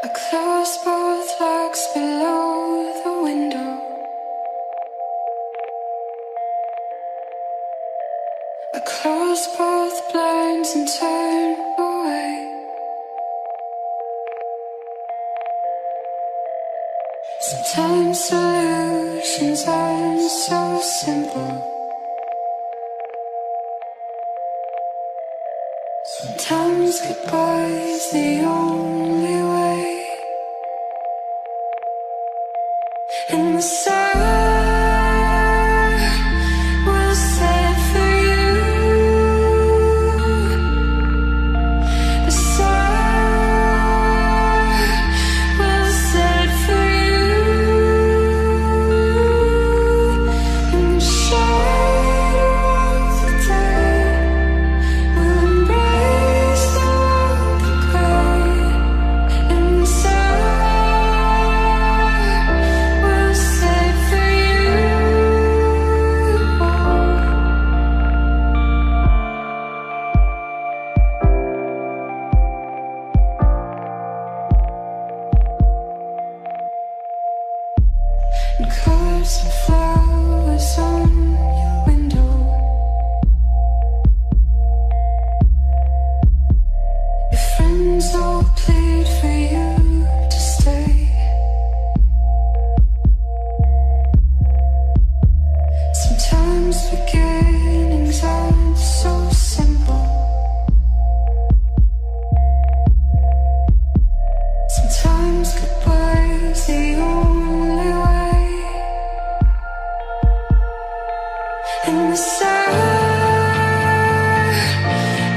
I close both legs below the window. I close both blinds and turn away. Sometimes solutions aren't so simple. Sometimes goodbye's the only way. And the sun will set for you. The sun will set for you. In the shadow of the day, we'll embrace the world of gray. And the sun will set for you. And cards and flowers on your window. Your friends all plead for you to stay. Sometimes beginnings aren't so simple. Sometimes goodbye's the only way. And the sun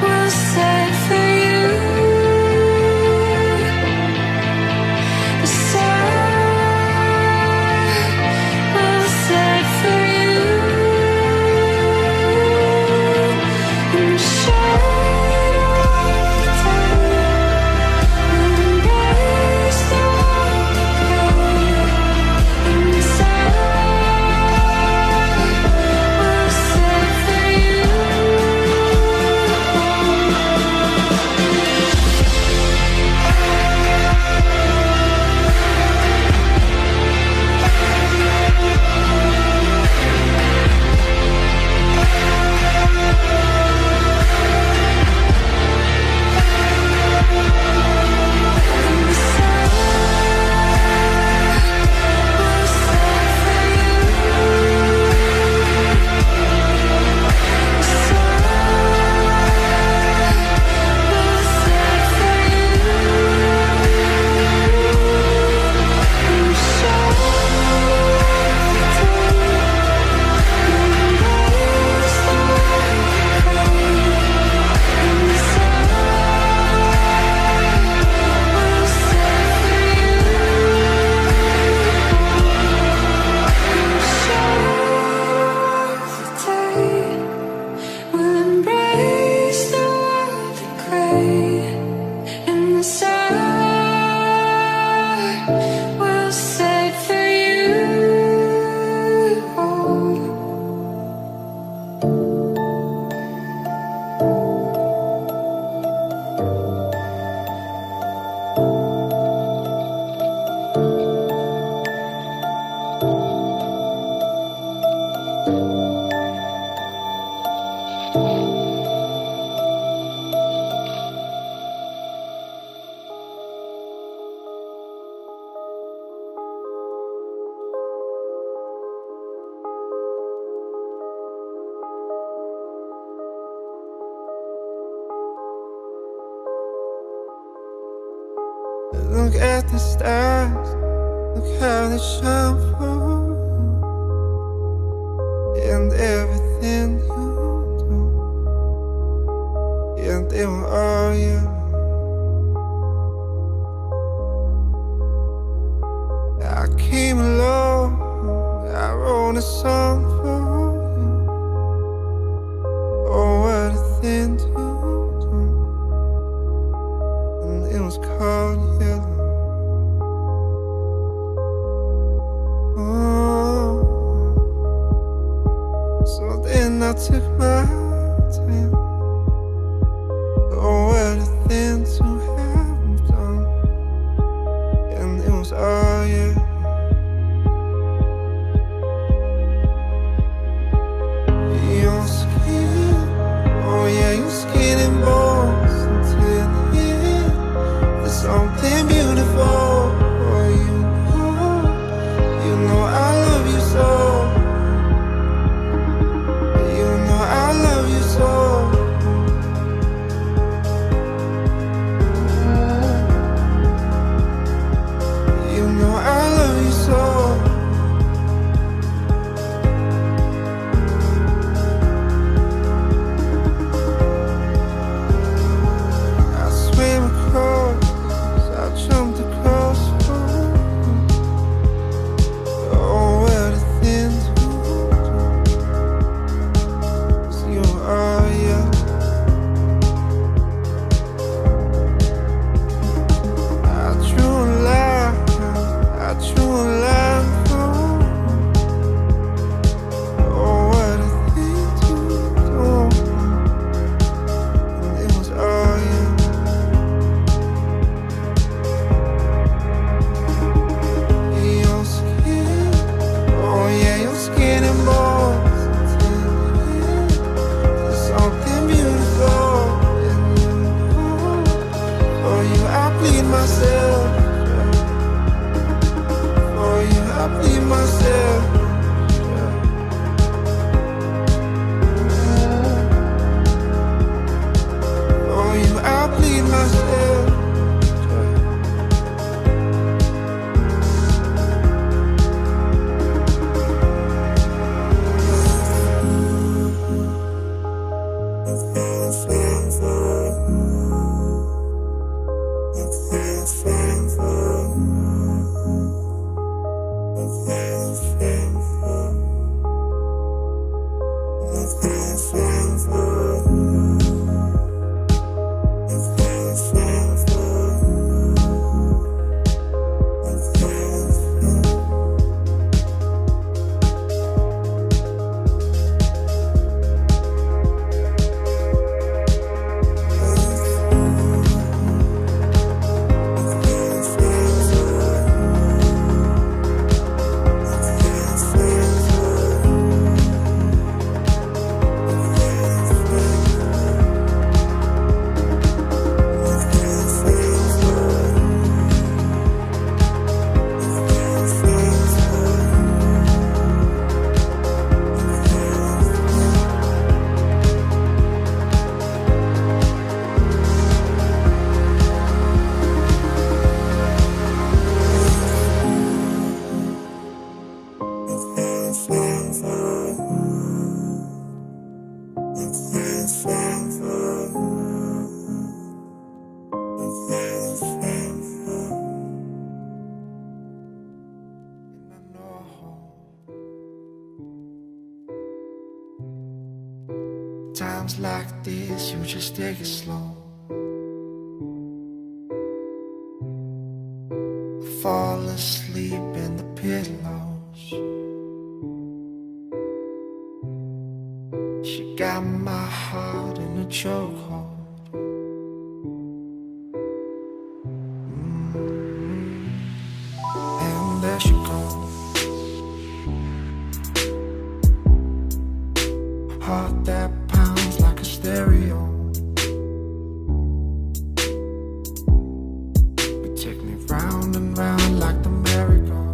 will set for you. The sun will set for you. In the shadow of the day, we'll embrace the world of gray. And the sun will set for you. We'll embrace the world of gray, and the sun will set for you. Look at the stars, look how they shine for you. And everything you do, and they were all yellow. I came along, I wrote a song for you. Oh, what a thing to do. And it was called yellow. So then I took my time. Oh, what a thing to have done. myself. Times like this, you just take it slow. Fall asleep in the pillows. She got my heart in a chokehold. And there she goes. Heart that pounds like a stereo. You take me round and round like the merry-go.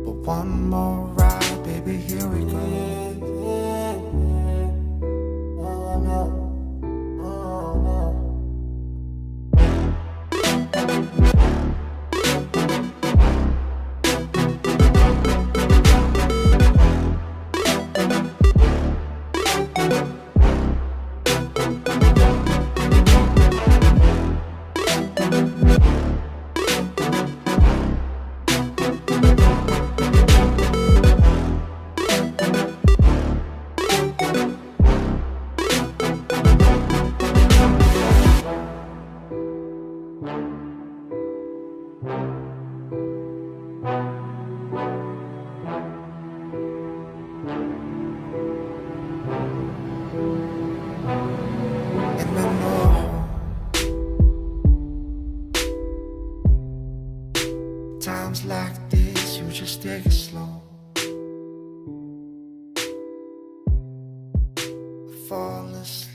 But one more ride, baby, here we go. And I know times like this, you just take it slow. Fall asleep.